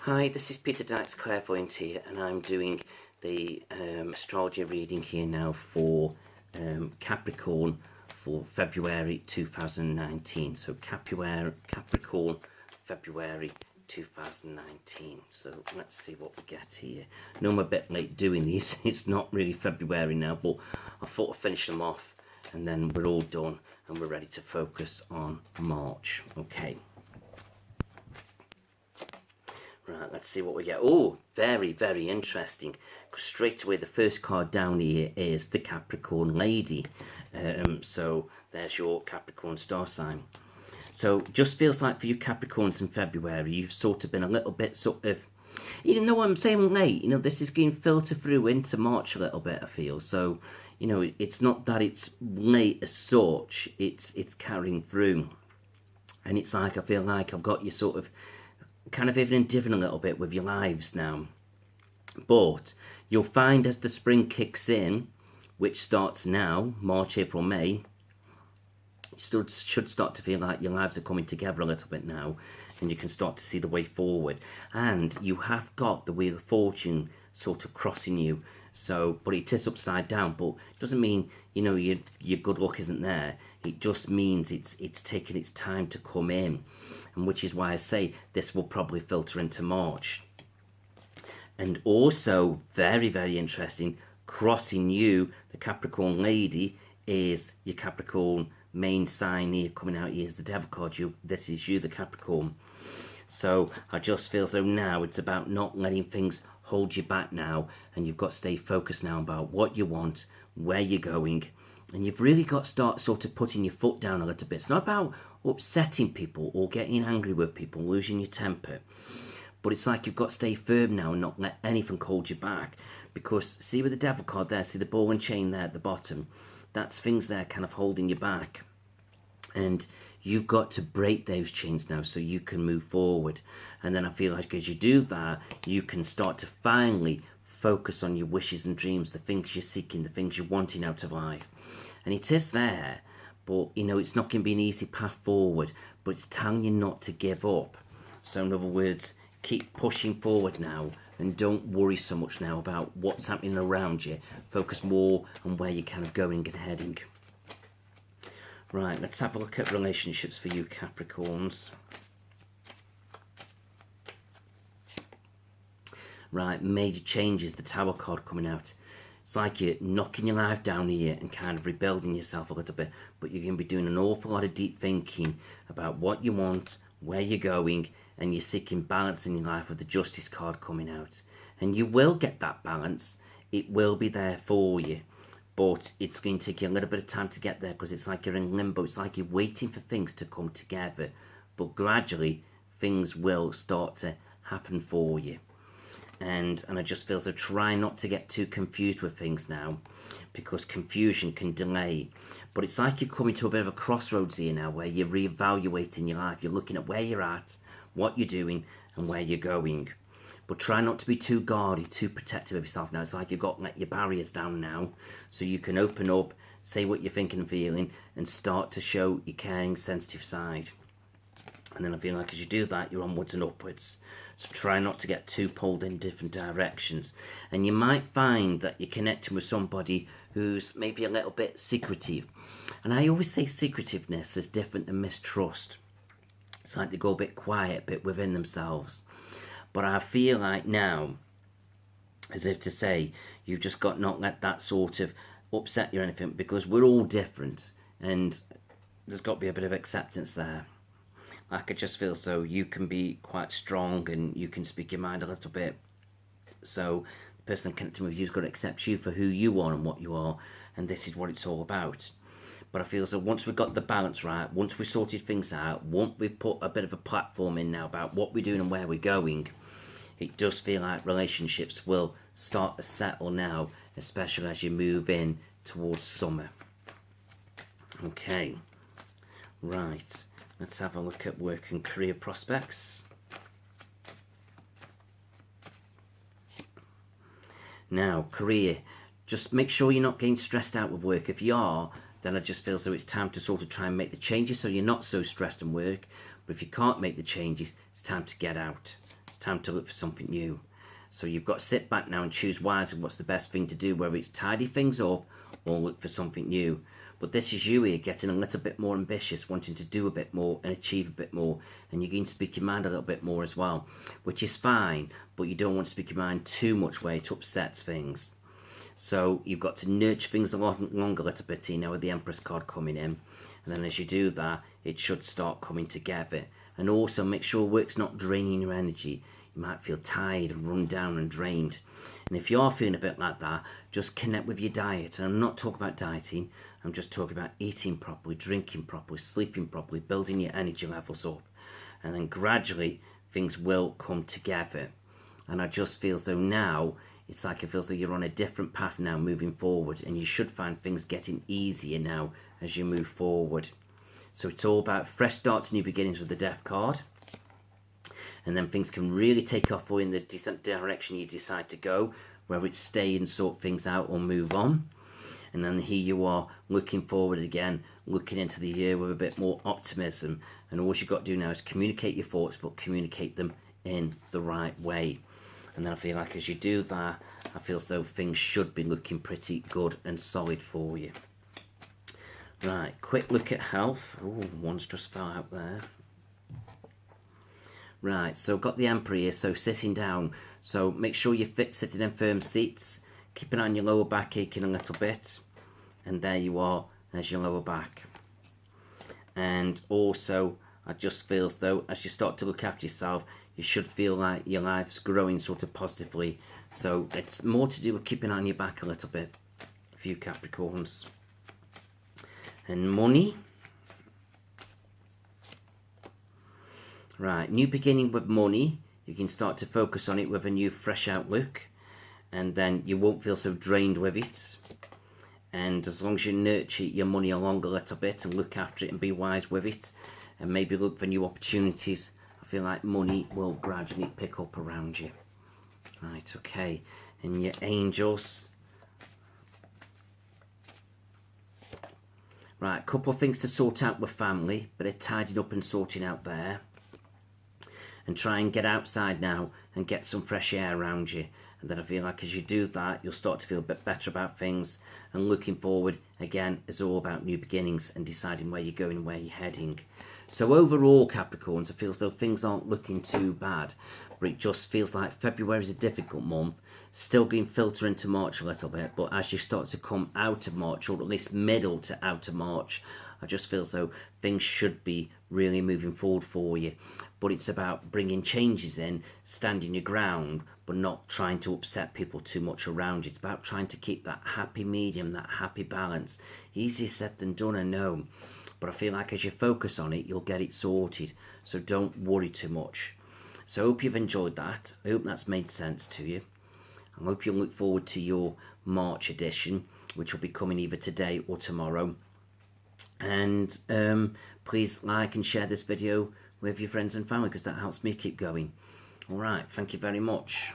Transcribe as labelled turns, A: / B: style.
A: Hi, this is Peter Dykes, clairvoyant here, and I'm doing the astrology reading here now for Capricorn for February 2019. So Capricorn, February 2019. So let's see what we get here. I know I'm a bit late doing these. It's not really February now, but I thought I'd finish them off and then we're all done and we're ready to focus on March. Okay. Right, let's see what we get. Oh, very, very interesting. Straight away, the first card down here is the Capricorn lady. So there's your Capricorn star sign. So just feels like for you Capricorns in February, you've sort of been a little bit sort of, even though I'm saying late, this is going to filter through into March a little bit, I feel. So, it's not that it's late as such, it's carrying through. And it's like, I feel like I've got you sort of kind of even different a little bit with your lives now. But you'll find as the spring kicks in, which starts now, March, April, May, you should start to feel like your lives are coming together a little bit now, and you can start to see the way forward. And you have got the Wheel of Fortune sort of crossing you. So, but it is upside down, but it doesn't mean, your good luck isn't there. It just means it's taking its time to come in. And which is why I say this will probably filter into March. And also, very, very interesting, crossing you, the Capricorn lady, is your Capricorn main sign here, coming out here is the Devil card. This is you, the Capricorn. So I just feel so now it's about not letting things hold you back now, and you've got to stay focused now about what you want, where you're going, and you've really got to start sort of putting your foot down a little bit. It's not about upsetting people or getting angry with people, losing your temper, but it's like you've got to stay firm now and not let anything hold you back. Because see with the Devil card there, see the ball and chain there at the bottom, that's things there kind of holding you back. And you've got to break those chains now so you can move forward. And then I feel like as you do that, you can start to finally focus on your wishes and dreams, the things you're seeking, the things you're wanting out of life. And it is there, but it's not going to be an easy path forward, but it's telling you not to give up. So in other words, keep pushing forward now and don't worry so much now about what's happening around you. Focus more on where you're kind of going and heading. Right, let's have a look at relationships for you Capricorns. Right, major changes, the Tower card coming out. It's like you're knocking your life down here and kind of rebuilding yourself a little bit, but you're going to be doing an awful lot of deep thinking about what you want, where you're going, and you're seeking balance in your life with the Justice card coming out. And you will get that balance. It will be there for you. But it's going to take you a little bit of time to get there because it's like you're in limbo. It's like you're waiting for things to come together. But gradually, things will start to happen for you. And I just feel so try not to get too confused with things now, because confusion can delay. But it's like you're coming to a bit of a crossroads here now where you're reevaluating your life. You're looking at where you're at, what you're doing, and where you're going. But try not to be too guarded, too protective of yourself now. It's like you've got to let your barriers down now so you can open up, say what you're thinking and feeling, and start to show your caring, sensitive side. And then I feel like as you do that, you're onwards and upwards. So try not to get too pulled in different directions. And you might find that you're connecting with somebody who's maybe a little bit secretive. And I always say secretiveness is different than mistrust. It's like they go a bit quiet, a bit within themselves. But I feel like now, as if to say, you've just got not let that sort of upset you or anything, because we're all different. And there's got to be a bit of acceptance there. Like I just feel so you can be quite strong and you can speak your mind a little bit. So the person connecting with you's got to accept you for who you are and what you are, and this is what it's all about. But I feel so once we've got the balance right, once we've sorted things out, once we've put a bit of a platform in now about what we're doing and where we're going, it does feel like relationships will start to settle now, especially as you move in towards summer. Okay, right. Let's have a look at work and career prospects. Now, career. Just make sure you're not getting stressed out with work. If you are, then I just feel so it's time to sort of try and make the changes so you're not so stressed in work. But if you can't make the changes, it's time to get out. It's time to look for something new. So you've got to sit back now and choose wisely what's the best thing to do, whether it's tidy things up or look for something new. But this is you here getting a little bit more ambitious, wanting to do a bit more and achieve a bit more, and you're going to speak your mind a little bit more as well, which is fine, but you don't want to speak your mind too much where it upsets things. So you've got to nurture things a lot longer a little bit, you know, with the Empress card coming in, and then as you do that, it should start coming together. And also make sure work's not draining your energy. You might feel tired and run down and drained. And if you're feeling a bit like that, just connect with your diet. And I'm not talking about dieting, I'm just talking about eating properly, drinking properly, sleeping properly, building your energy levels up. And then gradually things will come together. And I just feel as though now, it's like it feels like you're on a different path now moving forward, and you should find things getting easier now as you move forward. So it's all about fresh starts, new beginnings with the Death card. And then things can really take off for you in the direction you decide to go, whether it's stay and sort things out or move on. And then here you are looking forward again, looking into the year with a bit more optimism. And all you've got to do now is communicate your thoughts, but communicate them in the right way. And then I feel like as you do that, I feel as though things should be looking pretty good and solid for you. Right, quick look at health. Oh, one's just fell out there. Right, so got the Emperor here, so sitting down. So make sure you're fit, sitting in firm seats. Keep an eye on your lower back aching a little bit. And there you are, there's your lower back. And also, I just feel as though as you start to look after yourself, you should feel like your life's growing sort of positively. So it's more to do with keeping on your back a little bit, a few Capricorns. And money. Right, new beginning with money. You can start to focus on it with a new fresh outlook. And then you won't feel so drained with it. And as long as you nurture your money along a little bit and look after it and be wise with it, and maybe look for new opportunities, I feel like money will gradually pick up around you. Right, okay. And your angels. Right, a couple of things to sort out with family, but they're tidying up and sorting out there. And try and get outside now and get some fresh air around you. And then I feel like as you do that, you'll start to feel a bit better about things. And looking forward, again, is all about new beginnings and deciding where you're going and where you're heading. So overall, Capricorns, I feel as though things aren't looking too bad. But it just feels like February is a difficult month. Still going to filter into March a little bit. But as you start to come out of March, or at least middle to out of March, I just feel as though things should be really moving forward for you. But it's about bringing changes in, standing your ground, but not trying to upset people too much around you. It's about trying to keep that happy medium, that happy balance. Easier said than done, I know. But I feel like as you focus on it, you'll get it sorted. So don't worry too much. So I hope you've enjoyed that. I hope that's made sense to you. I hope you'll look forward to your March edition, which will be coming either today or tomorrow. And please like and share this video with your friends and family, because that helps me keep going. Alright, thank you very much.